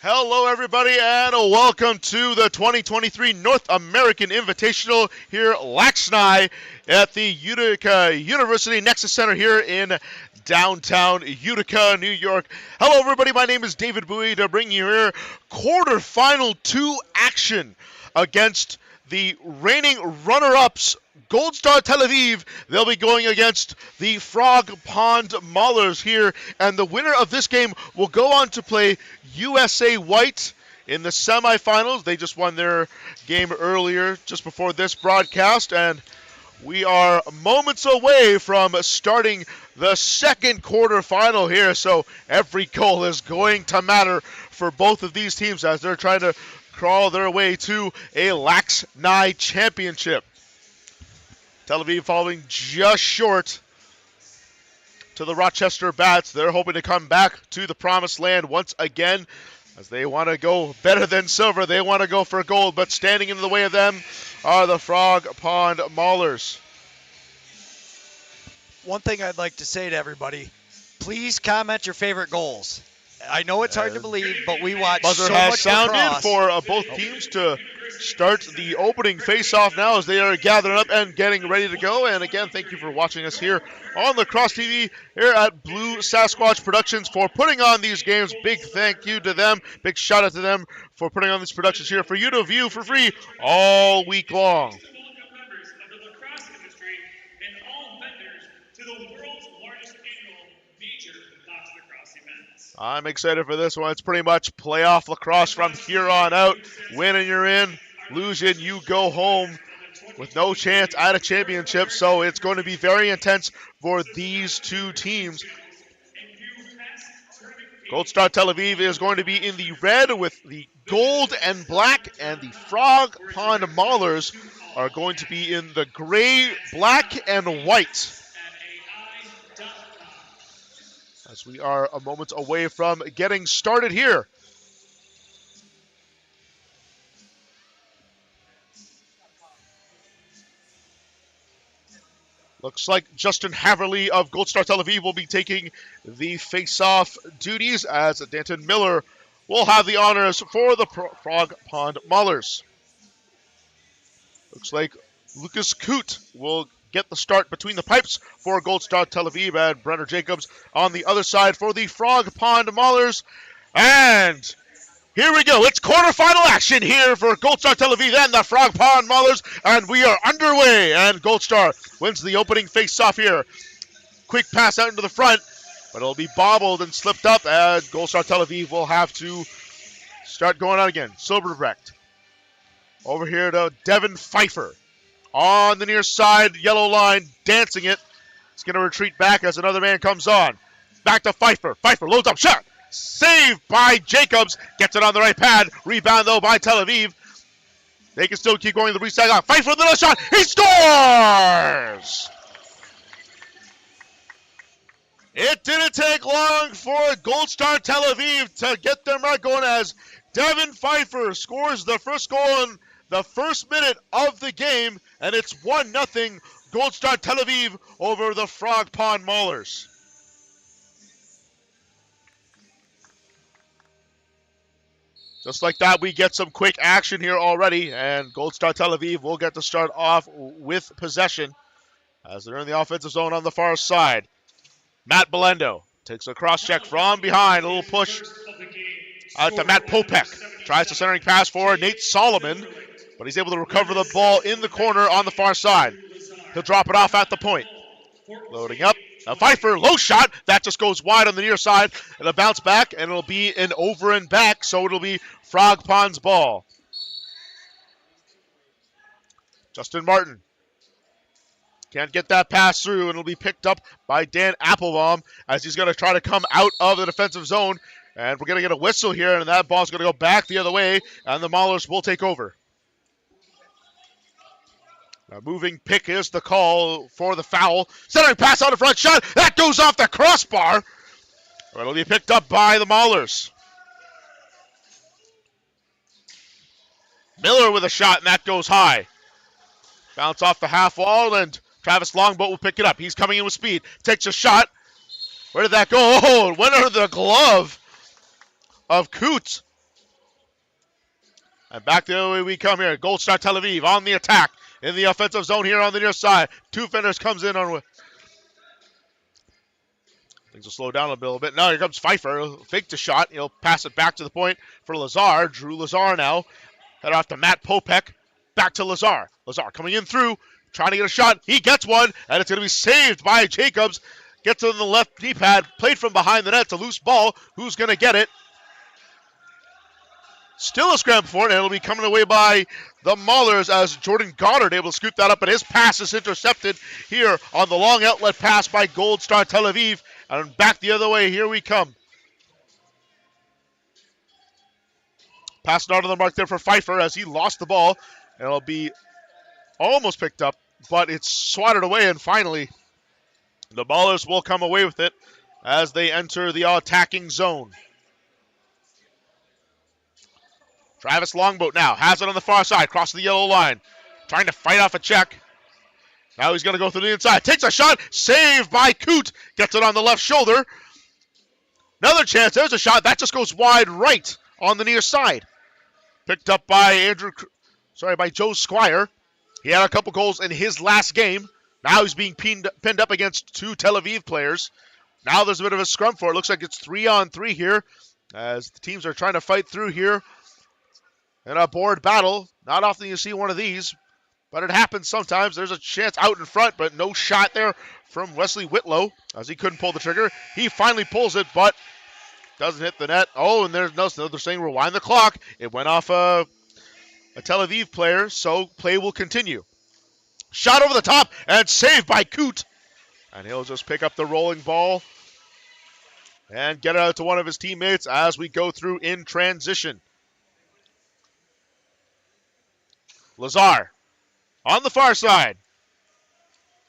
Hello, everybody, and welcome to the 2023 North American Invitational here at LAXNAI at the Utica University Nexus Center here in downtown Utica, New York. Hello, everybody. My name is David Bowie to bring you here quarterfinal 2 action against the reigning runner-ups, Gold Star Tel Aviv. They'll be going against the Frog Pond Maulers here, and the winner of this game will go on to play USA White in the semifinals. They just won their game earlier, just before this broadcast, and we are moments away from starting the second quarterfinal here, so every goal is going to matter for both of these teams as they're trying to crawl their way to a LAXNAI championship. Tel Aviv falling just short to the Rochester Bats. They're hoping to come back to the promised land once again as they want to go better than silver. They want to go for gold, but standing in the way of them are the Frog Pond Maulers. One thing I'd like to say to everybody, please comment your favorite goals. I know it's hard to believe, but we watch Buzzer so has much sounded lacrosse. for both teams to start the opening face-off now as they are gathering up and getting ready to go. And again, thank you for watching us here on Lacrosse TV here at Blue Sasquatch Productions for putting on these games. Big thank you to them. Big shout out to them for putting on these productions here for you to view for free all week long. I'm excited for this one. It's pretty much playoff lacrosse from here on out. Win and you're in. Lose and you go home with no chance at a championship. So it's going to be very intense for these two teams. Gold Star Tel Aviv is going to be in the red with the gold and black, and the Frog Pond Maulers are going to be in the gray, black, and white. As we are a moment away from getting started here. Looks like Justin Haverly of Gold Star Tel Aviv will be taking the face-off duties, as Danton Miller will have the honors for the Frog Pond Maulers. Looks like Lucas Coote will get the start between the pipes for Gold Star Tel Aviv, and Brenner Jacobs on the other side for the Frog Pond Maulers. And here we go. It's quarterfinal action here for Gold Star Tel Aviv and the Frog Pond Maulers, and we are underway, and Gold Star wins the opening face-off here. Quick pass out into the front, but it'll be bobbled and slipped up, and Gold Star Tel Aviv will have to start going out again. Silberbrecht over here to Devin Pfeiffer. On the near side, yellow line, dancing it. He's going to retreat back as another man comes on. Back to Pfeiffer. Pfeiffer loads up, shot. Saved by Jacobs. Gets it on the right pad. Rebound, though, by Tel Aviv. They can still keep going to the restart line. Pfeiffer with another shot. He scores! It didn't take long for Gold Star Tel Aviv to get their mark going as Devin Pfeiffer scores the first goal in the first minute of the game, and it's 1-0 Gold Star Tel Aviv over the Frog Pond Maulers. Just like that, we get some quick action here already, and Gold Star Tel Aviv will get to start off with possession as they're in the offensive zone on the far side. Matt Belendo takes a cross check from behind, a little push out to Matt Popek. Tries the centering pass for Nate Solomon, but he's able to recover the ball in the corner on the far side. He'll drop it off at the point. Loading up. Now Pfeiffer, low shot. That just goes wide on the near side. It'll bounce back, and it'll be an over and back, so it'll be Frog Pond's ball. Justin Martin can't get that pass through, and it'll be picked up by Dan Applebaum as he's going to try to come out of the defensive zone. And we're going to get a whistle here, and that ball's going to go back the other way, and the Maulers will take over. A moving pick is the call for the foul. Centering pass on the front shot. That goes off the crossbar. It'll be picked up by the Maulers. Miller with a shot, and that goes high. Bounce off the half wall, and Travis Longboat will pick it up. He's coming in with speed. Takes a shot. Where did that go? Oh, it went under the glove of Coots. And back the other way we come here. Gold Star Tel Aviv on the attack in the offensive zone here on the near side. Two fenders comes in on. Things will slow down a little bit. Now here comes Pfeiffer. He'll fake the shot. He'll pass it back to the point for Lazar. Drew Lazar now. Head off to Matt Popek. Back to Lazar. Lazar coming in through. Trying to get a shot. He gets one. And it's going to be saved by Jacobs. Gets on the left knee pad. Played from behind the net. It's a loose ball. Who's going to get it? Still a scramble for it, and it'll be coming away by the Maulers as Jordan Goddard able to scoop that up, and his pass is intercepted here on the long outlet pass by Gold Star Tel Aviv. And back the other way, here we come. Passing out of the mark there for Pfeiffer as he lost the ball, and it'll be almost picked up, but it's swatted away, and finally the Maulers will come away with it as they enter the attacking zone. Travis Longboat now has it on the far side, crossing the yellow line, trying to fight off a check. Now he's going to go through the inside. Takes a shot, saved by Coot. Gets it on the left shoulder. Another chance, there's a shot. That just goes wide right on the near side. Picked up by by Joe Squire. He had a couple goals in his last game. Now he's being pinned up against two Tel Aviv players. Now there's a bit of a scrum for it. Looks like it's 3-on-3 here as the teams are trying to fight through here. In a board battle, not often you see one of these, but it happens sometimes. There's a chance out in front, but no shot there from Wesley Whitlow as he couldn't pull the trigger. He finally pulls it, but doesn't hit the net. Oh, and there's no, they're saying rewind the clock. It went off a Tel Aviv player, so play will continue. Shot over the top and saved by Coot. And he'll just pick up the rolling ball and get it out to one of his teammates as we go through in transition. Lazar on the far side.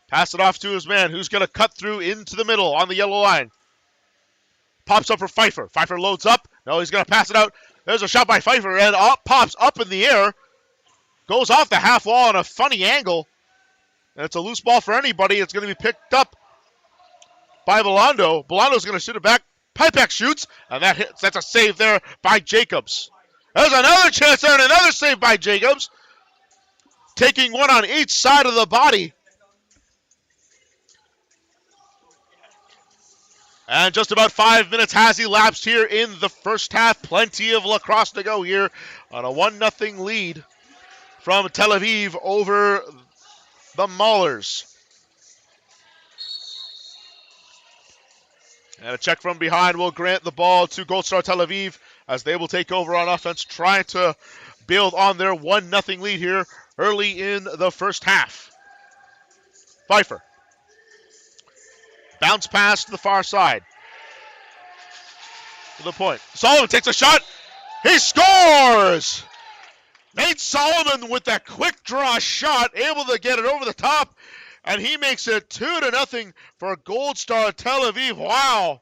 Pass it off to his man who's going to cut through into the middle on the yellow line. Pops up for Pfeiffer. Pfeiffer loads up. No, he's going to pass it out. There's a shot by Pfeiffer and pops up in the air. Goes off the half wall on a funny angle. And it's a loose ball for anybody. It's going to be picked up by Belando. Belando's going to shoot it back. Pipek shoots, and that hits. That's a save there by Jacobs. There's another chance there and another save by Jacobs. Taking one on each side of the body. And just about 5 minutes has elapsed here in the first half. Plenty of lacrosse to go here on a 1-0 lead from Tel Aviv over the Maulers. And a check from behind will grant the ball to Gold Star Tel Aviv as they will take over on offense, trying to build on their 1-0 lead here early in the first half. Pfeiffer. Bounce pass to the far side. To the point. Solomon takes a shot. He scores! Nate Solomon with that quick draw shot, able to get it over the top, and he makes it 2-0 for Gold Star Tel Aviv. Wow.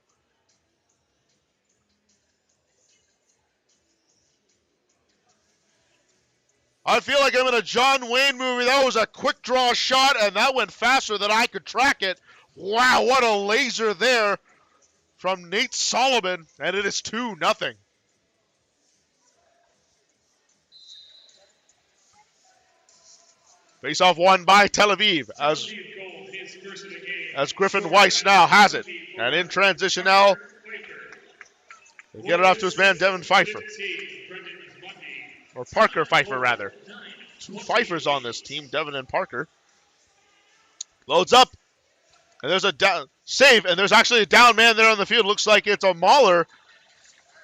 I feel like I'm in a John Wayne movie. That was a quick draw shot, and that went faster than I could track it. Wow, what a laser there from Nate Solomon, and it is 2-0. Face-off won by Tel Aviv as Griffin Weiss now has it. And in transition now, they get it off to his man, Devin Pfeiffer. Or Parker Pfeiffer, rather. Two Pfeiffers on this team, Devin and Parker. Loads up. And there's a down save, and there's actually a down man there on the field. Looks like it's a Mauler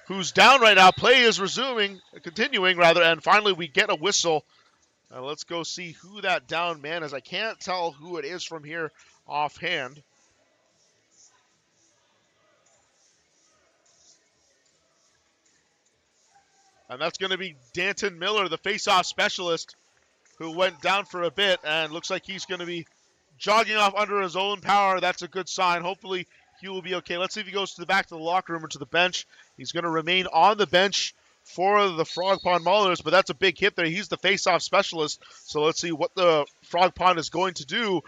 who's down right now. Play is continuing, and finally we get a whistle. Let's go see who that down man is. I can't tell who it is from here offhand. And that's going to be Danton Miller, the face-off specialist, who went down for a bit, and looks like he's going to be jogging off under his own power. That's a good sign. Hopefully he will be okay. Let's see if he goes to the back to the locker room or to the bench. He's going to remain on the bench for the Frog Pond Maulers, but that's a big hit there. He's the face-off specialist, so let's see what the Frog Pond is going to do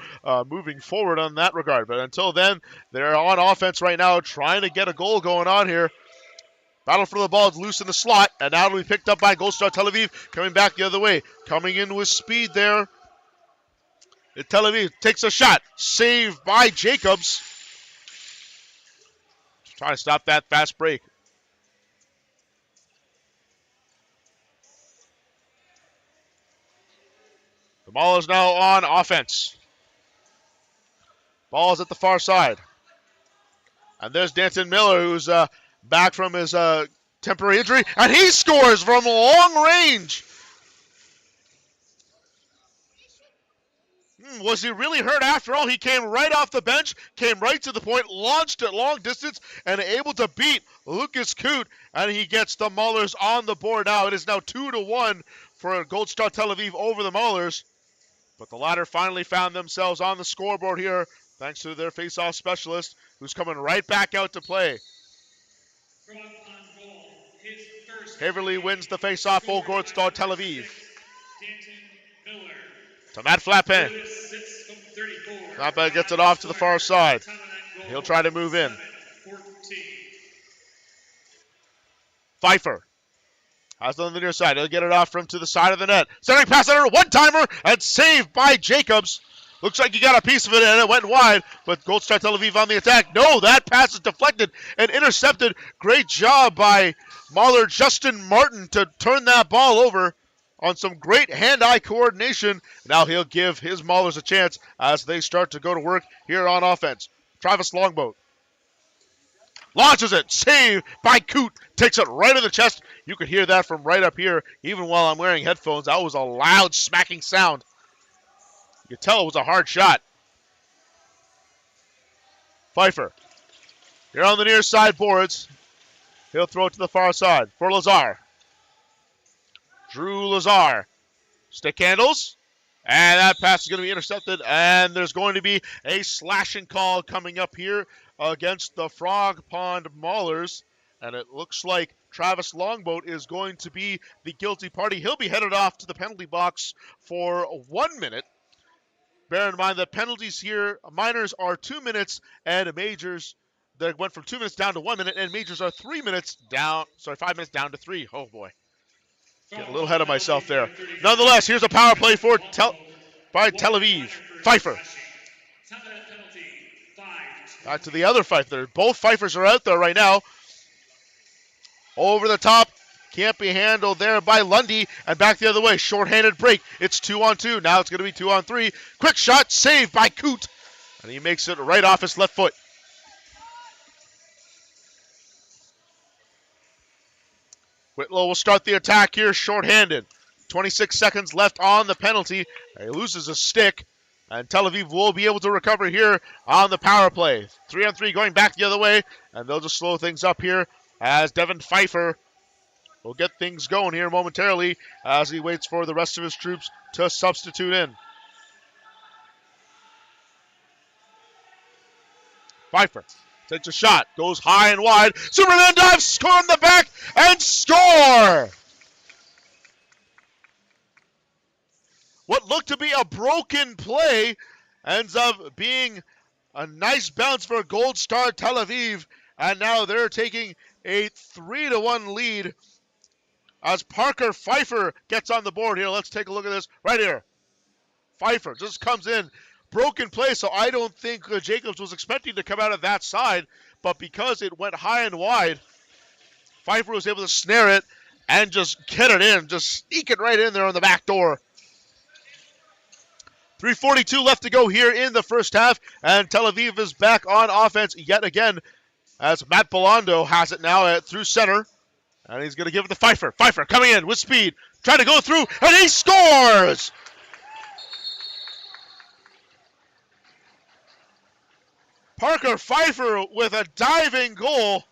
moving forward on that regard. But until then, they're on offense right now, trying to get a goal going on here. Battle for the ball is loose in the slot, and now it'll be picked up by Gold Star Tel Aviv, coming back the other way. Coming in with speed there. Tel Aviv takes a shot. Saved by Jacobs. Trying to stop that fast break. The Maulers now on offense. Ball's at the far side. And there's Danton Miller, who's back from his temporary injury, and he scores from long range. Was he really hurt after all? He came right off the bench, came right to the point, launched it long distance, and able to beat Lucas Coote, and he gets the Maulers on the board now. It is now 2-1 for Gold Star Tel Aviv over the Maulers. But the latter finally found themselves on the scoreboard here, thanks to their face-off specialist, who's coming right back out to play. Haverly wins the face-off for Gold Star Tel Aviv. To Matt Flappin. Flappin gets it off to the far side. He'll try to move in. Pfeiffer has it on the near side. He'll get it off from to the side of the net. Centering pass under, one-timer, and saved by Jacobs. Looks like he got a piece of it, and it went wide, but Gold Star Tel Aviv on the attack. No, that pass is deflected and intercepted. Great job by Mauler Justin Martin to turn that ball over on some great hand-eye coordination. Now he'll give his Maulers a chance as they start to go to work here on offense. Travis Longboat launches it, saved by Coote, takes it right in the chest. You could hear that from right up here, even while I'm wearing headphones. That was a loud smacking sound. You could tell it was a hard shot. Pfeiffer, here on the near side boards. He'll throw it to the far side for Lazar. Drew Lazar, stick handles, and that pass is going to be intercepted, and there's going to be a slashing call coming up here against the Frog Pond Maulers, and it looks like Travis Longboat is going to be the guilty party. He'll be headed off to the penalty box for 1 minute. Bear in mind that penalties here, minors are 2 minutes, and majors, that went from 2 minutes down to 1 minute, and majors are 5 minutes down to 3. Oh boy. Get a little ahead of myself there. Nonetheless, here's a power play by Tel Aviv. Pfeiffer. Back to the other Pfeiffer. Both Pfeiffers are out there right now. Over the top. Can't be handled there by Lundy. And back the other way. Short-handed break. It's 2-on-2. Now it's going to be 2-on-3. Quick shot. Saved by Coote. And he makes it right off his left foot. Whitlow will start the attack here short-handed. 26 seconds left on the penalty. He loses a stick. And Tel Aviv will be able to recover here on the power play. 3-on-3 going back the other way. And they'll just slow things up here as Devin Pfeiffer will get things going here momentarily as he waits for the rest of his troops to substitute in. Pfeiffer takes a shot, goes high and wide. Superman dives, score in the back, and score! What looked to be a broken play ends up being a nice bounce for Gold Star Tel Aviv, and now they're taking a 3-1 lead as Parker Pfeiffer gets on the board here. Let's take a look at this right here. Pfeiffer just comes in. Broken play, so I don't think Jacobs was expecting to come out of that side, but because it went high and wide, Pfeiffer was able to snare it and just get it in, just sneak it right in there on the back door. 3:42 left to go here in the first half, and Tel Aviv is back on offense yet again as Matt Belando has it now through center, and he's going to give it to Pfeiffer. Pfeiffer coming in with speed, trying to go through, and he scores! Parker Pfeiffer with a diving goal,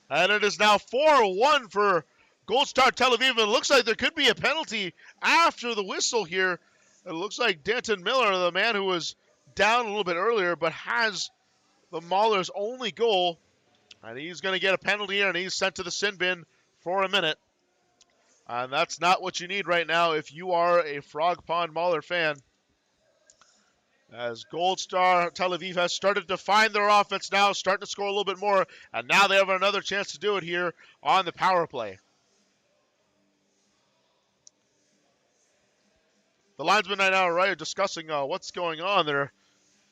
and it is now 4-1 for Gold Star Tel Aviv. It looks like there could be a penalty after the whistle here. It looks like Danton Miller, the man who was down a little bit earlier, but has the Maulers' only goal. And he's going to get a penalty here, and he's sent to the sin bin for a minute. And that's not what you need right now if you are a Frog Pond Mauler fan. as Gold Star Tel Aviv has started to find their offense now, starting to score a little bit more, and now they have another chance to do it here on the power play. The linesmen right now are discussing what's going on. They're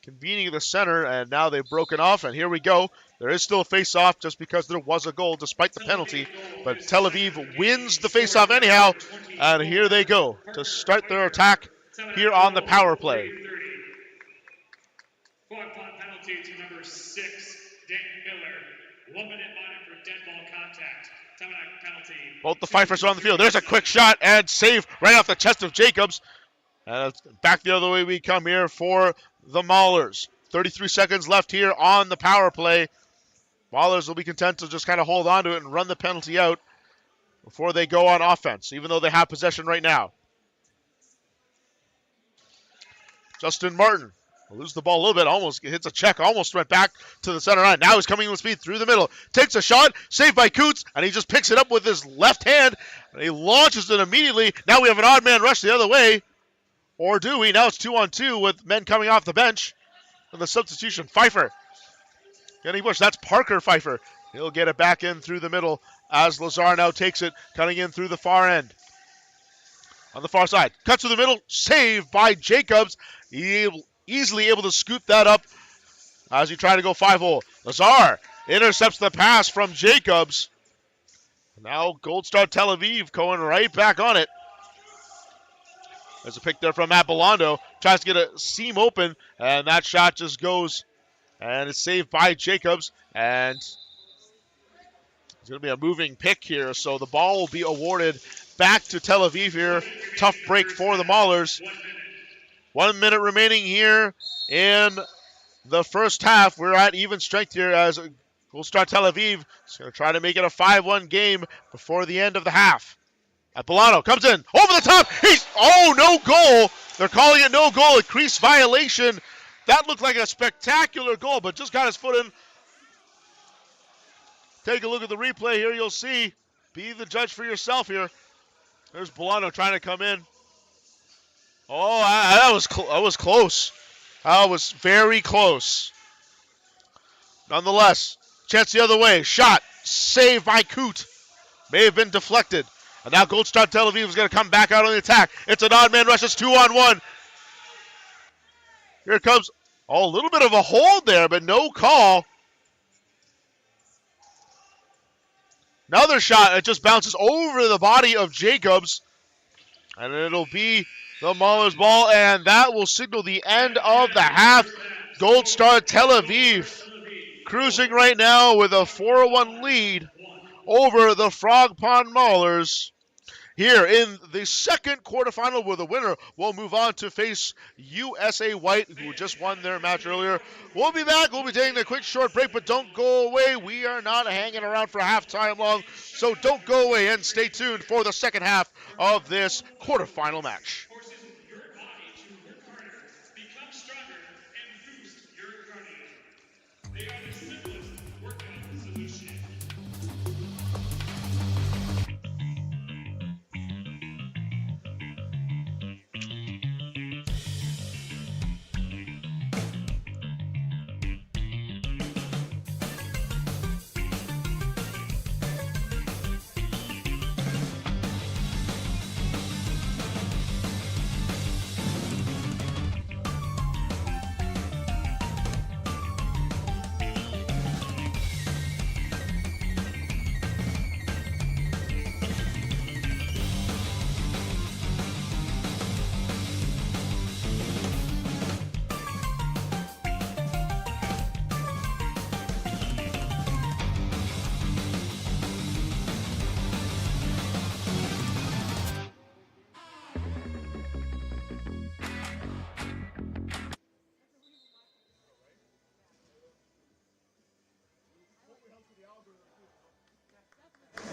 convening the center, and now they've broken off, and here we go. There is still a face-off just because there was a goal despite the penalty, but Tel Aviv wins the face-off anyhow, and here they go to start their attack here on the power play. Penalty to number 6, Dan Miller. 1 minute minor for dead ball contact. Penalty. Both the Fifers are on the field. There's a quick shot and save right off the chest of Jacobs. And back the other way we come here for the Maulers. 33 seconds left here on the power play. Maulers will be content to just kind of hold on to it and run the penalty out before they go on offense, even though they have possession right now. Justin Martin will lose the ball a little bit, almost hits a check, almost went back to the center line. Now he's coming with speed through the middle. Takes a shot, saved by Coots, and he just picks it up with his left hand, and he launches it immediately. Now we have an odd man rush the other way. Or do we? Now it's 2-on-2 with men coming off the bench. And the substitution, Pfeiffer getting pushed. That's Parker Pfeiffer. He'll get it back in through the middle as Lazar now takes it, cutting in through the far end. On the far side, cuts to the middle, saved by Jacobs. Easily able to scoop that up as he tried to go 5-0. Lazar intercepts the pass from Jacobs. Now Gold Star Tel Aviv going right back on it. There's a pick there from Matt Belando. Tries to get a seam open, and that shot just goes, and it's saved by Jacobs. And it's going to be a moving pick here, so the ball will be awarded back to Tel Aviv here. Tough break for the Maulers. 1 minute remaining here in the first half. We're at even strength here as Gold Star Tel Aviv is going to try to make it a 5-1 game before the end of the half. Apolano comes in, over the top, no goal. They're calling it no goal, a crease violation. That looked like a spectacular goal, but just got his foot in. Take a look at the replay here, you'll see. Be the judge for yourself here. There's Bolano trying to come in. Oh, that was close. That was very close. Nonetheless, chance the other way, shot, saved by Coot. May have been deflected. And now Gold Star Tel Aviv is going to come back out on the attack. It's an odd man rush. It's 2-on-1. Here it comes. Oh, a little bit of a hold there, but no call. Another shot. It just bounces over the body of Jacobs. And it'll be the Maulers' ball. And that will signal the end of the half. Gold Star Tel Aviv cruising right now with a 4-1 lead over the Frog Pond Maulers. Here in the second quarterfinal, where the winner will move on to face USA White, who just won their match earlier. We'll be back. We'll be taking a quick short break, but don't go away. We are not hanging around for halftime long, so don't go away and stay tuned for the second half of this quarterfinal match. Your body to work harder, become stronger, and boost your cardio. They are the simplest workout solution.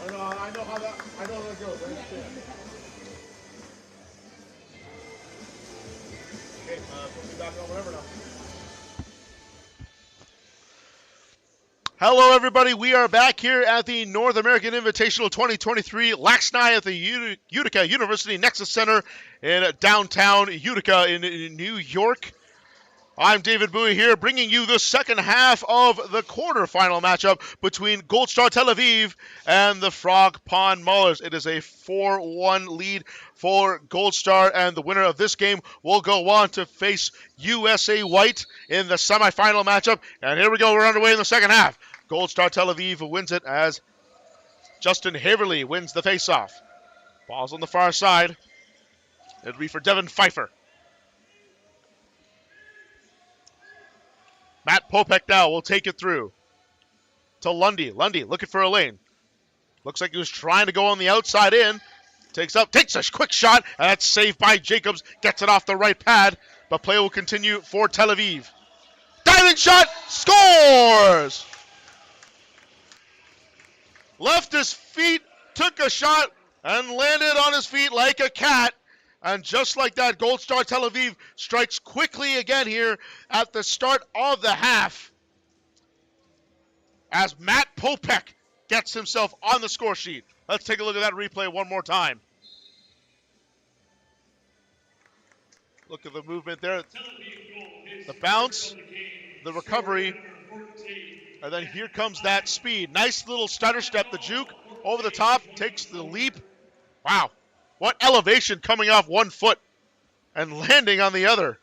I know how that goes. I understand. Okay, we'll be back on whatever now. Hello, everybody. We are back here at the North American Invitational 2023 LAXNAI at the Utica University Nexus Center in downtown Utica in New York. I'm David Bowie here, bringing you the second half of the quarterfinal matchup between Gold Star Tel Aviv and the Frog Pond Maulers. It is a 4-1 lead for Gold Star, and the winner of this game will go on to face USA White in the semifinal matchup. And here we go, we're underway in the second half. Gold Star Tel Aviv wins it as Justin Haverly wins the faceoff. Ball's on the far side. It'll be for Devin Pfeiffer. Matt Popek now will take it through to Lundy. Lundy looking for a lane. Looks like he was trying to go on the outside in. Takes a quick shot, and that's saved by Jacobs. Gets it off the right pad, but play will continue for Tel Aviv. Diving shot, scores! Left his feet, took a shot, and landed on his feet like a cat. And just like that, Gold Star Tel Aviv strikes quickly again here at the start of the half as Matt Popek gets himself on the score sheet. Let's take a look at that replay one more time. Look at the movement there. The bounce, the recovery, and then here comes that speed. Nice little stutter step, the juke over the top, takes the leap. Wow. What elevation coming off one foot and landing on the other.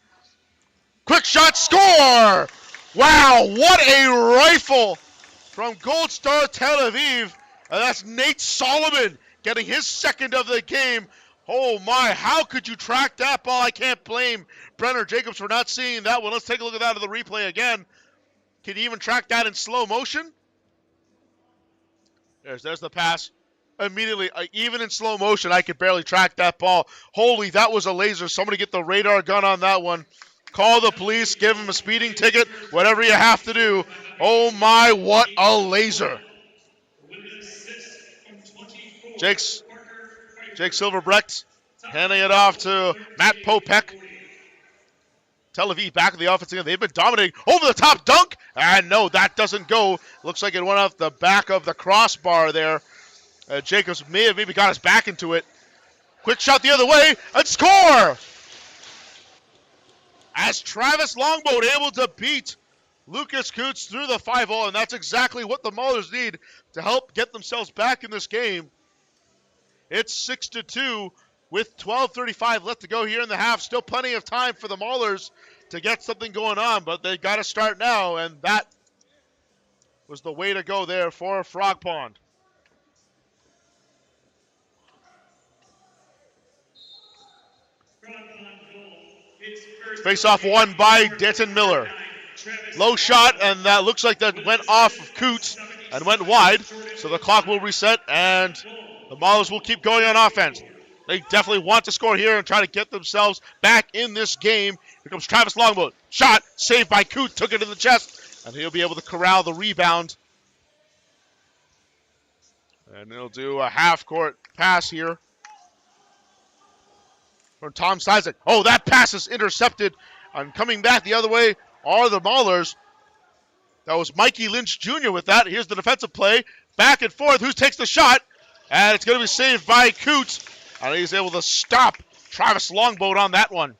Quick shot, score! Wow, what a rifle from Gold Star Tel Aviv. And that's Nate Solomon getting his second of the game. Oh my, how could you track that ball? I can't blame Brenner Jacobs for not seeing that one. Let's take a look at that on the replay again. Can you even track that in slow motion? There's the pass. Immediately, even in slow motion, I could barely track that ball. Holy, that was a laser. Somebody get the radar gun on that one. Call the police, give him a speeding ticket, whatever you have to do. Oh my, what a laser. Jake Silverbrecht handing it off to Matt Popek. Tel Aviv back in the offensive end. They've been dominating. Over the top dunk. And no, that doesn't go. Looks like it went off the back of the crossbar there. Jacobs may have maybe got his back into it. Quick shot the other way, and score! As Travis Longboat able to beat Lucas Coots through the 5-0, and that's exactly what the Maulers need to help get themselves back in this game. It's 6-2 with 12:35 left to go here in the half. Still plenty of time for the Maulers to get something going on, but they got to start now, and that was the way to go there for Frog Pond. Face-off won by Denton Miller. Low shot, and that looks like that went off of Coots and went wide. So the clock will reset, and the Maulers will keep going on offense. They definitely want to score here and try to get themselves back in this game. Here comes Travis Longboat. Shot, saved by Coots, took it in the chest, and he'll be able to corral the rebound. And he'll do a half-court pass here from Tom Sizek. Oh, that pass is intercepted. And coming back the other way are the Maulers. That was Mikey Lynch Jr. with that. Here's the defensive play. Back and forth. Who takes the shot? And it's going to be saved by Coots. And he's able to stop Travis Longboat on that one.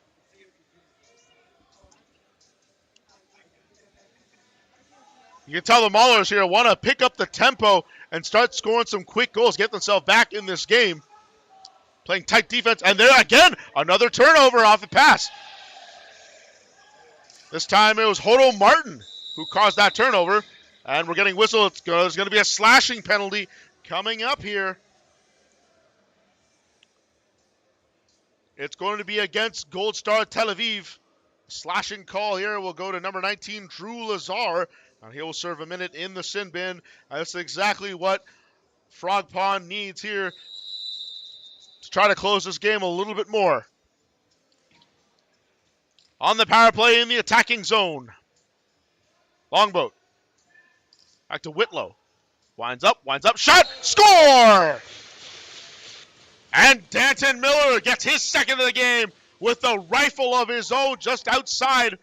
You can tell the Maulers here want to pick up the tempo and start scoring some quick goals, get themselves back in this game. Playing tight defense, and there again, another turnover off the pass. This time it was Hodo Martin who caused that turnover, and we're getting whistled. There's going to be a slashing penalty coming up here. It's going to be against Gold Star Tel Aviv. Slashing call here will go to number 19, Drew Lazar, and he will serve a minute in the sin bin. That's exactly what Frog Pond needs here to try to close this game a little bit more. On the power play in the attacking zone. Longboat. Back to Whitlow. Winds up, shot, score! And Danton Miller gets his second of the game with a rifle of his own just outside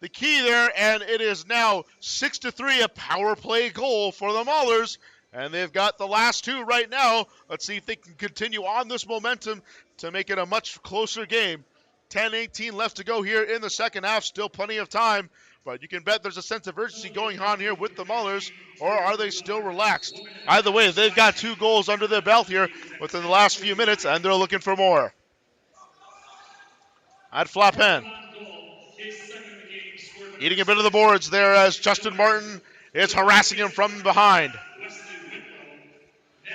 the key there, and it is now 6-3, a power play goal for the Maulers. And they've got the last two right now. Let's see if they can continue on this momentum to make it a much closer game. 10:18 left to go here in the second half. Still plenty of time, but you can bet there's a sense of urgency going on here with the Maulers, or are they still relaxed? Either way, they've got 2 goals under their belt here within the last few minutes, and they're looking for more. At Flappen. Eating a bit of the boards there as Justin Martin is harassing him from behind.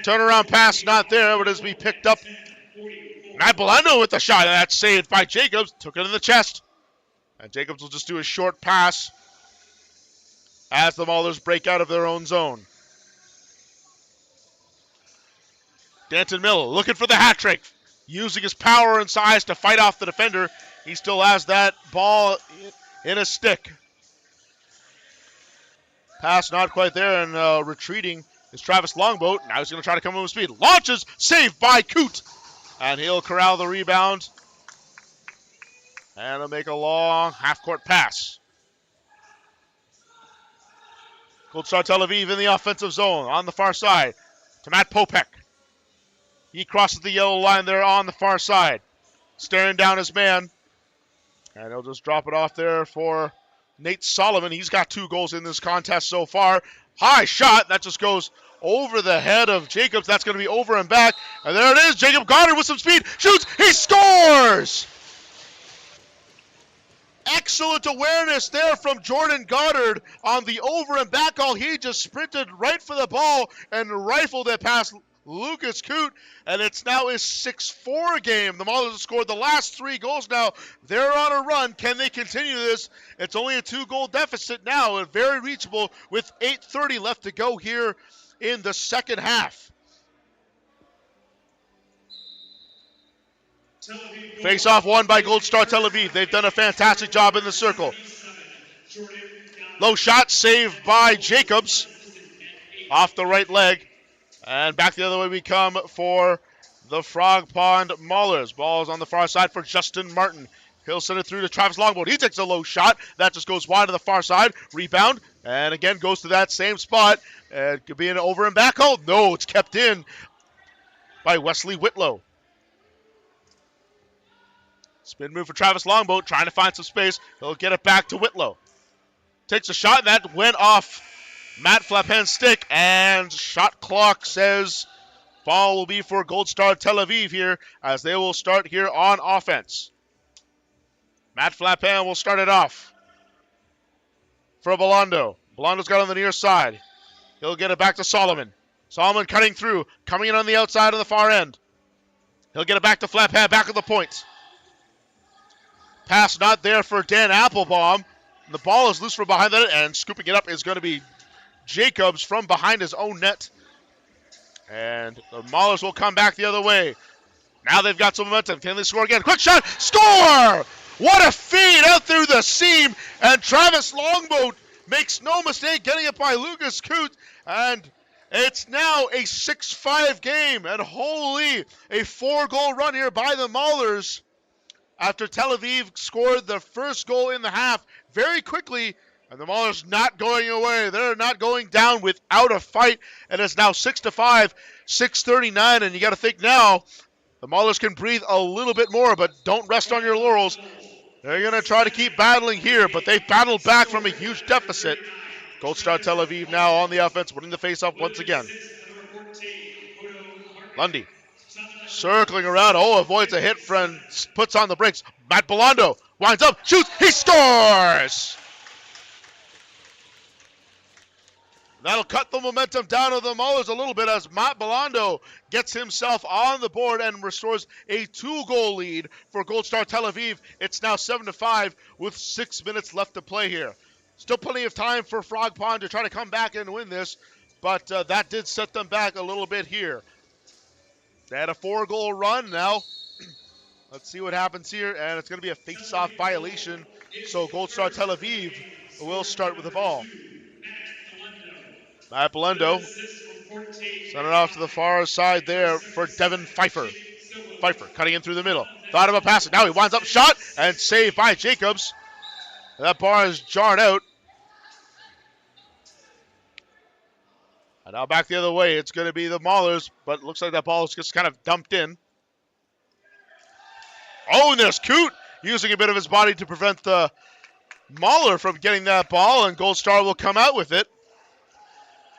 Turnaround pass not there, but as we picked up Matt Belando with the shot, and that's saved by Jacobs. Took it in the chest. And Jacobs will just do a short pass as the Maulers break out of their own zone. Danton Miller looking for the hat trick, using his power and size to fight off the defender. He still has that ball in a stick. Pass not quite there, and retreating is Travis Longboat. Now he's going to try to come in with speed. Launches, saved by Coote. And he'll corral the rebound. And he'll make a long half-court pass. Gold Star Tel Aviv in the offensive zone on the far side to Matt Popek. He crosses the yellow line there on the far side. Staring down his man. And he'll just drop it off there for Nate Solomon. He's got 2 goals in this contest so far. High shot. That just goes over the head of Jacobs. That's going to be over and back. And there it is. Jacob Goddard with some speed. Shoots. He scores! Excellent awareness there from Jordan Goddard on the over and back call. He just sprinted right for the ball and rifled it past Lucas Coote, and it's now a 6-4 game. The Maulers have scored the last 3 goals now. They're on a run. Can they continue this? It's only a 2-goal deficit now, and very reachable with 8:30 left to go here in the second half. Face-off won by Gold Star Tel Aviv. They've done a fantastic job in the circle. Low shot saved by Jacobs off the right leg. And back the other way we come for the Frog Pond Maulers. Ball is on the far side for Justin Martin. He'll send it through to Travis Longboat. He takes a low shot. That just goes wide to the far side. Rebound. And again goes to that same spot. It could be an over and back hole. No, it's kept in by Wesley Whitlow. Spin move for Travis Longboat. Trying to find some space. He'll get it back to Whitlow. Takes a shot. And that went off Matt Flappen's stick, and shot clock says ball will be for Gold Star Tel Aviv here as they will start here on offense. Matt Flappen will start it off for Belando. Belando's got on the near side. He'll get it back to Solomon. Solomon cutting through, coming in on the outside of the far end. He'll get it back to Flappen, back at the point. Pass not there for Dan Applebaum. The ball is loose from behind that, and scooping it up is going to be Jacobs from behind his own net. And the Maulers will come back the other way. Now they've got some momentum. Can they score again? Quick shot! Score! What a feed out through the seam. And Travis Longboat makes no mistake getting it by Lucas Coote. And it's now a 6-5 game. And holy, a 4-goal run here by the Maulers after Tel Aviv scored the first goal in the half very quickly. And the Maulers not going away. They're not going down without a fight. And it's now 6-5, 6:39. And you got to think now, the Maulers can breathe a little bit more, but don't rest on your laurels. They're going to try to keep battling here, but they battled back from a huge deficit. Gold Star Tel Aviv now on the offense, winning the faceoff once again. Lundy circling around. Oh, avoids a hit and puts on the brakes. Matt Belando winds up, shoots, he scores! That'll cut the momentum down of the Maulers a little bit as Matt Belando gets himself on the board and restores a 2-goal lead for Gold Star Tel Aviv. It's now 7-5 with 6 minutes left to play here. Still plenty of time for Frog Pond to try to come back and win this, but that did set them back a little bit here. They had a 4-goal run now. Let's see what happens here, and it's going to be a face-off violation, so Gold Star Tel Aviv will start with the ball. Matt Belando sent it off to the far side there for Devin Pfeiffer. Pfeiffer cutting in through the middle. Thought about passing. Now he winds up shot and saved by Jacobs. That bar is jarred out. And now back the other way. It's going to be the Maulers, but it looks like that ball is just kind of dumped in. Oh, and there's Coote. using a bit of his body to prevent the Mauler from getting that ball, and Gold Star will come out with it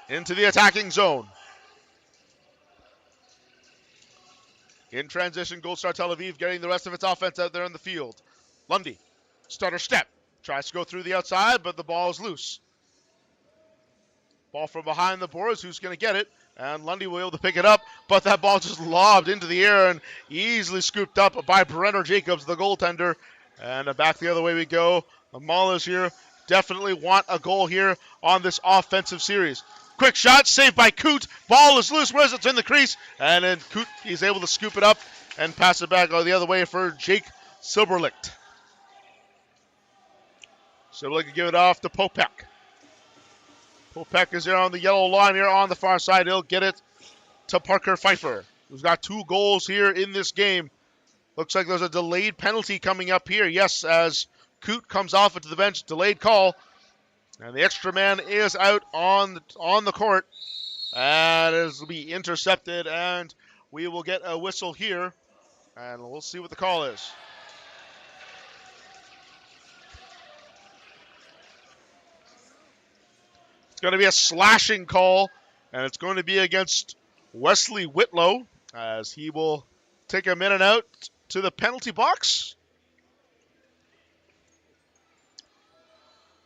into the attacking zone. In transition, Gold Star Tel Aviv getting the rest of its offense out there in the field. Lundy, stutter step, tries to go through the outside, but the ball is loose. Ball from behind the boards, who's going to get it? And Lundy will be able to pick it up, but that ball just lobbed into the air and easily scooped up by Brenner Jacobs, the goaltender. And back the other way we go. The Maulers here definitely want a goal here on this offensive series. Quick shot, saved by Coot. Ball is loose. Where's it? It's in the crease. And then Coot, he's able to scoop it up and pass it back the other way for Jake Silberlicht. Silberlicht can give it off to Popek. Popek is there on the yellow line here on the far side. He'll get it to Parker Pfeiffer, who's got 2 goals here in this game. Looks like there's a delayed penalty coming up here. Yes, as Coot comes off into the bench, delayed call. And the extra man is out on the court. And it will be intercepted, and we will get a whistle here. And we'll see what the call is. It's going to be a slashing call, and it's going to be against Wesley Whitlow, as he will take a minute out to the penalty box.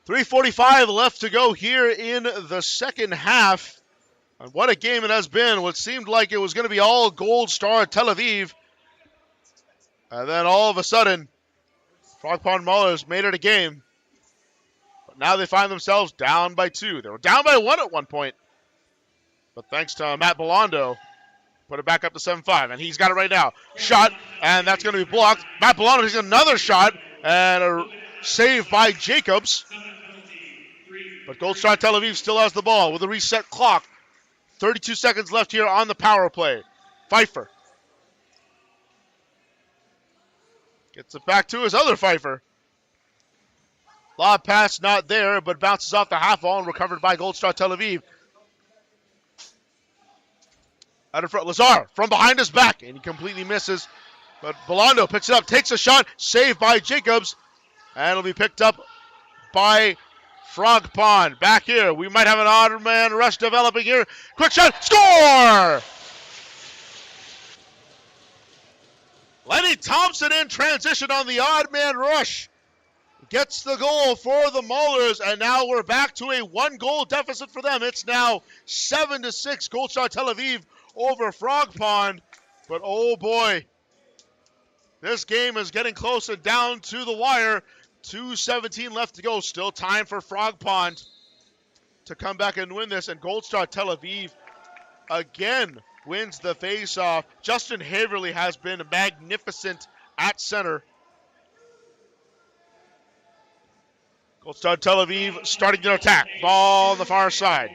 3:45 left to go here in the second half. And what a game it has been. What seemed like it was going to be all Gold Star Tel Aviv. And then all of a sudden, Frog Pond Maulers made it a game. But now they find themselves down by 2. They were down by 1 at one point. But thanks to Matt Belando, put it back up to 7-5. And he's got it right now. Shot, and that's going to be blocked. Matt Belando takes another shot, and a save by Jacobs. But Gold Star Tel Aviv still has the ball with a reset clock. 32 seconds left here on the power play. Pfeiffer gets it back to his other Pfeiffer. Lob pass not there, but bounces off the half wall and recovered by Gold Star Tel Aviv. Out in front, Lazar from behind his back, and he completely misses. But Belando picks it up, takes a shot, saved by Jacobs, and it'll be picked up by Frog Pond. Back here, we might have an odd man rush developing here. Quick shot, score! Lenny Thompson in transition on the odd man rush. Gets the goal for the Maulers, and now we're back to a 1-goal deficit for them. It's now 7-6 Gold Star Tel Aviv over Frog Pond. But oh boy, this game is getting close and down to the wire. 2:17 left to go. Still time for Frog Pond to come back and win this. And Gold Star Tel Aviv again wins the face-off. Justin Haverly has been magnificent at center. Gold Star Tel Aviv starting their attack. Ball on the far side.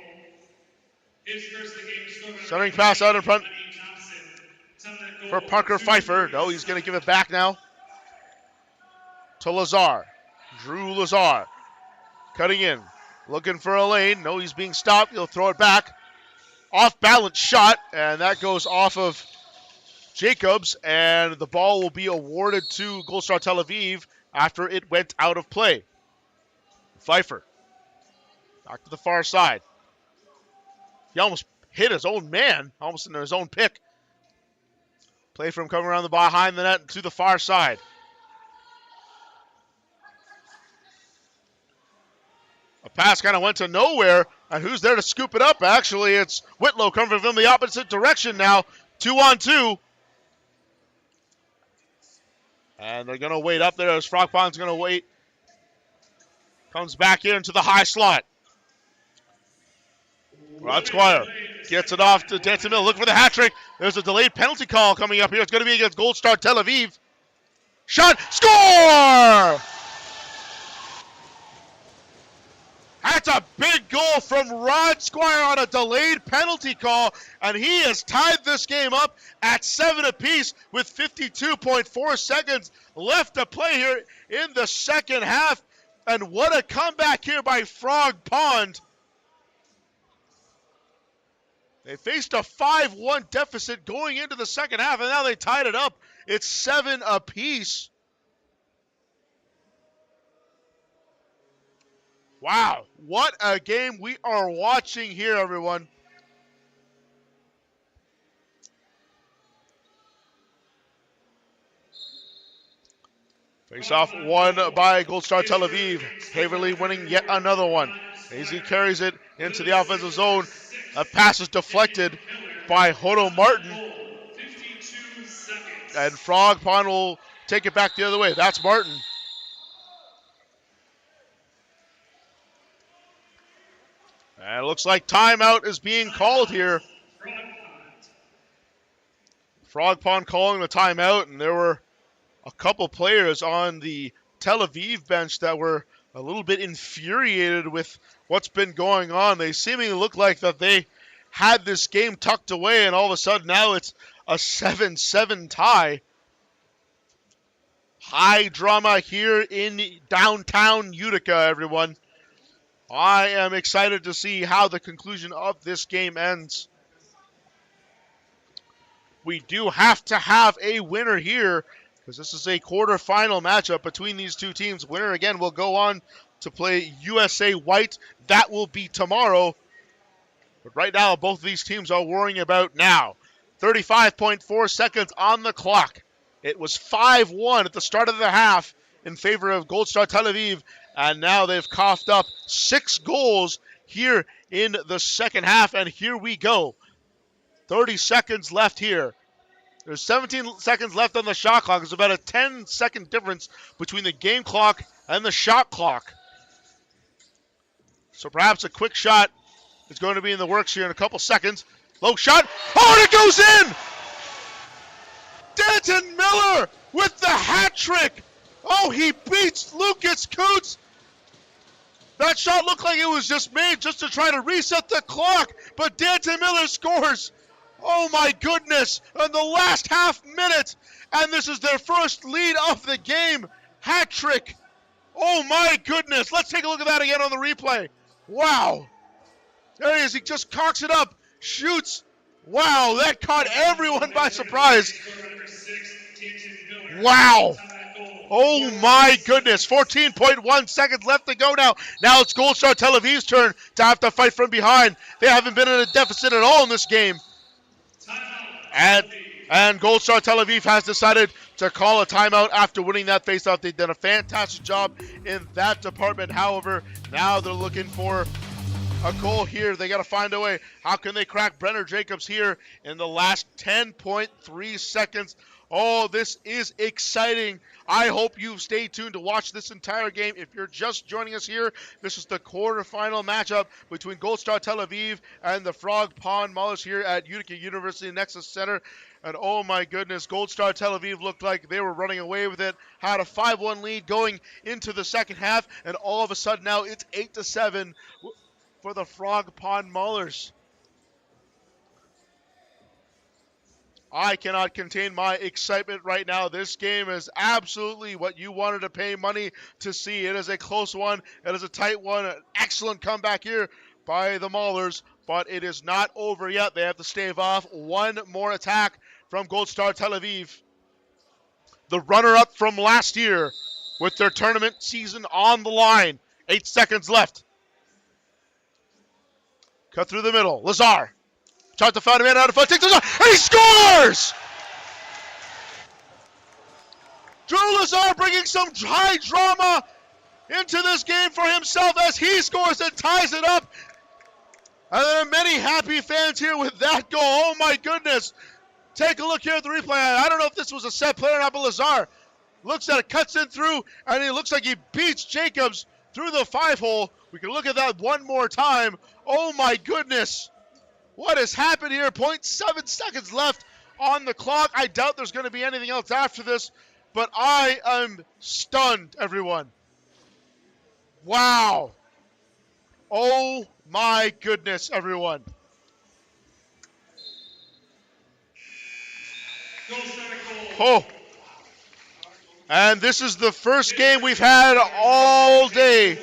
Centering pass out in front for Parker Pfeiffer. No, he's going to give it back now to Lazar. Drew Lazar cutting in, looking for a lane. No, he's being stopped. He'll throw it back. Off balance shot, and that goes off of Jacobs, and the ball will be awarded to Gold Star Tel Aviv after it went out of play. Pfeiffer back to the far side. He almost hit his own man, almost into his own pick. Play from coming around the behind the net to the far side. A pass kind of went to nowhere, and who's there to scoop it up? Actually, it's Whitlow coming from the opposite direction now. 2-on-2. And they're going to wait up there as Frog Pond's going to wait. Comes back here into the high slot. Rod Squire gets it off to Danson Mill. Look for the hat trick. There's a delayed penalty call coming up here. It's going to be against Gold Star Tel Aviv. Shot. Score! That's a big goal from Rod Squire on a delayed penalty call, and he has tied this game up at 7 apiece with 52.4 seconds left to play here in the second half. And what a comeback here by Frog Pond. They faced a 5-1 deficit going into the second half, and now they tied it up. It's 7 apiece. Wow, what a game we are watching here, everyone. Face-off won by Gold Star Tel Aviv. Haverly winning yet another one. AZ carries it into the offensive zone. A pass is deflected by Hodo Martin. 52 seconds. And Frog Pond will take it back the other way. That's Martin. And it looks like timeout is being called here. Frog Pond calling the timeout, and there were a couple players on the Tel Aviv bench that were a little bit infuriated with what's been going on. They seemingly look like that they had this game tucked away, and all of a sudden now it's a 7-7 tie. High drama here in downtown Utica, everyone. I am excited to see how the conclusion of this game ends. We do have to have a winner here, because this is a quarterfinal matchup between these two teams. Winner, again, will go on to play USA White. That will be tomorrow. But right now, both of these teams are worrying about now. 35.4 seconds on the clock. It was 5-1 at the start of the half in favor of Gold Star Tel Aviv. And now they've coughed up 6 goals here in the second half. And here we go. 30 seconds left here. There's 17 seconds left on the shot clock. There's about a 10-second difference between the game clock and the shot clock. So perhaps a quick shot is going to be in the works here in a couple seconds. Low shot. Oh, and it goes in! Danton Miller with the hat trick. Oh, he beats Lucas Coots. That shot looked like it was just made just to try to reset the clock, but Danton Miller scores. Oh my goodness, in the last half minute, and this is their first lead of the game. Hat trick. Oh my goodness, let's take a look at that again on the replay. Wow. There he is, he just cocks it up, shoots. Wow, that caught everyone by surprise. Wow. Oh my goodness, 14.1 seconds left to go now. Now it's Gold Star Tel Aviv's turn to have to fight from behind. They haven't been in a deficit at all in this game. And Gold Star Tel Aviv has decided to call a timeout after winning that faceoff. They've done a fantastic job in that department. However, now they're looking for a goal here. They got to find a way. How can they crack Brenner Jacobs here in the last 10.3 seconds? Oh, this is exciting. I hope you stay tuned to watch this entire game. If you're just joining us here, this is the quarterfinal matchup between Gold Star Tel Aviv and the Frog Pond Maulers here at Utica University Nexus Center. And oh my goodness, Gold Star Tel Aviv looked like they were running away with it. Had a 5-1 lead going into the second half, and all of a sudden now it's 8-7 for the Frog Pond Maulers. I cannot contain my excitement right now. This game is absolutely what you wanted to pay money to see. It is a close one. It is a tight one. An excellent comeback here by the Maulers, but it is not over yet. They have to stave off one more attack from Gold Star Tel Aviv. The runner-up from last year with their tournament season on the line. 8 seconds left. Cut through the middle. Lazar. Tries to find a man out of front, takes it and he scores! Drew Lazar bringing some high drama into this game for himself as he scores and ties it up. And there are many happy fans here with that goal. Oh my goodness. Take a look here at the replay. I don't know if this was a set play or not, but Lazar looks at it, cuts in through, and it looks like he beats Jacobs through the 5-hole. We can look at that one more time. Oh my goodness. What has happened here? 0.7 seconds left on the clock. I doubt there's going to be anything else after this, but I am stunned, everyone. Wow. Oh my goodness, everyone. Oh. And this is the first game we've had all day,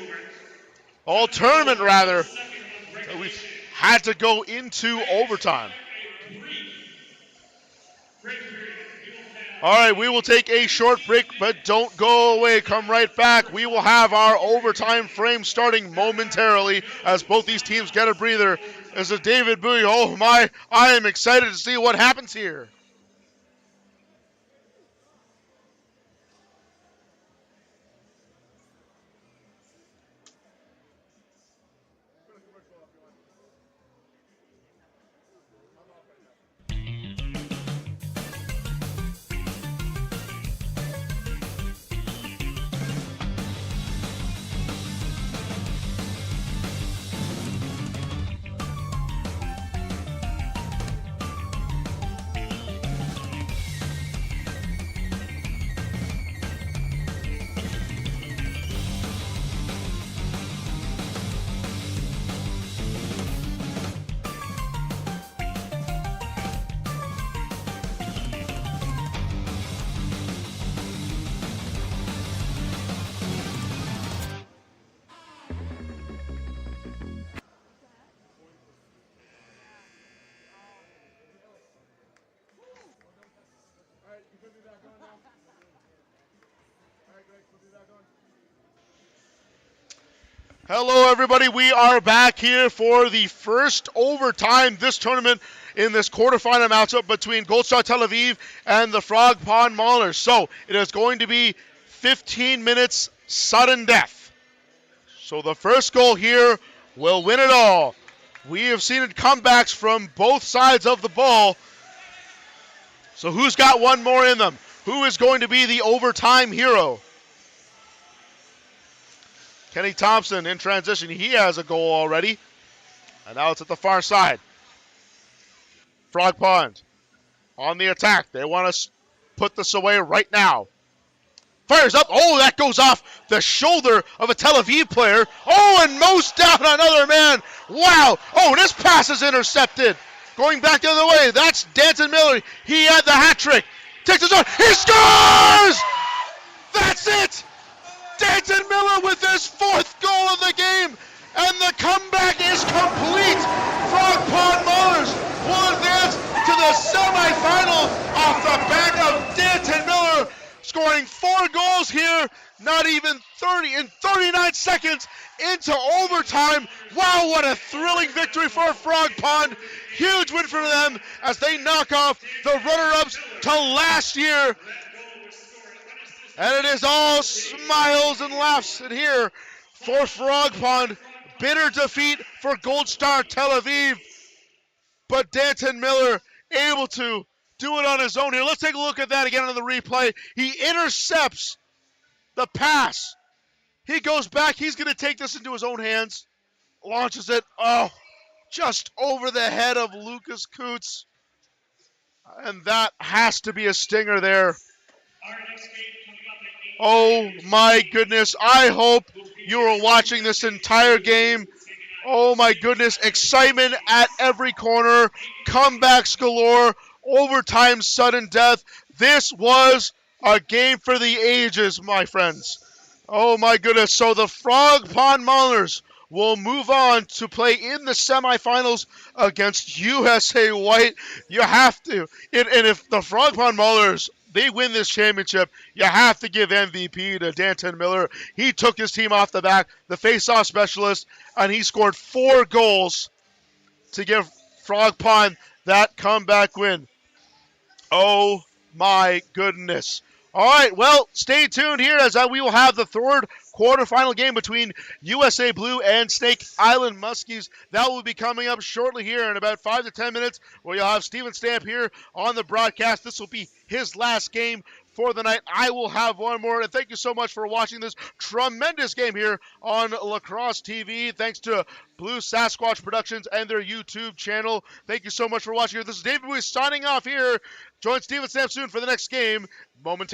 all tournament rather, that we've had to go into overtime. All right, we will take a short break, but don't go away. Come right back. We will have our overtime frame starting momentarily as both these teams get a breather. This is David Bowie. Oh my, I am excited to see what happens here. Hello, everybody. We are back here for the first overtime this tournament in this quarterfinal matchup between Gold Star Tel Aviv and the Frog Pond Maulers. So it is going to be 15 minutes sudden death. So the first goal here will win it all. We have seen comebacks from both sides of the ball. So who's got one more in them? Who is going to be the overtime hero? Kenny Thompson in transition. He has a goal already. And now it's at the far side. Frog Pond on the attack. They want to put this away right now. Fires up. Oh, that goes off the shoulder of a Tel Aviv player. Oh, and mows down another man. Wow. Oh, and this pass is intercepted. Going back the other way. That's Danton Miller. He had the hat trick. Takes his own. He scores! That's it! Danton Miller with his fourth goal of the game. And the comeback is complete. Frog Pond Maulers will advance to the semifinal off the back of Danton Miller, scoring 4 goals here, not even 39 seconds into overtime. Wow, what a thrilling victory for Frog Pond. Huge win for them as they knock off the runner-ups to last year. And it is all smiles and laughs in here for Frog Pond. Bitter defeat for Gold Star Tel Aviv. But Danton Miller able to do it on his own here. Let's take a look at that again on the replay. He intercepts the pass. He goes back. He's going to take this into his own hands. Launches it. Oh, just over the head of Lucas Coots. And that has to be a stinger there. Oh my goodness. I hope you were watching this entire game. Oh my goodness. Excitement at every corner. Comebacks galore. Overtime sudden death. This was a game for the ages, my friends. Oh my goodness. So the Frog Pond Maulers will move on to play in the semifinals against USA White. You have to. And if the Frog Pond Maulers, they win this championship, you have to give MVP to Danton Miller. He took his team off the back, the face-off specialist, and he scored 4 goals to give Frog Pond that comeback win. Oh my goodness. All right, well, stay tuned here as we will have the third quarterfinal game between USA Blue and Snake Island Muskies. That will be coming up shortly here in about 5 to 10 minutes, where you'll have Steven Stamp here on the broadcast. This will be his last game for the night. I will have one more, and thank you so much for watching this tremendous game here on Lacrosse TV. Thanks to Blue Sasquatch Productions and their YouTube channel. Thank you so much for watching here. This is David Bowie signing off here. Join Steven Stamp soon for the next game momentarily.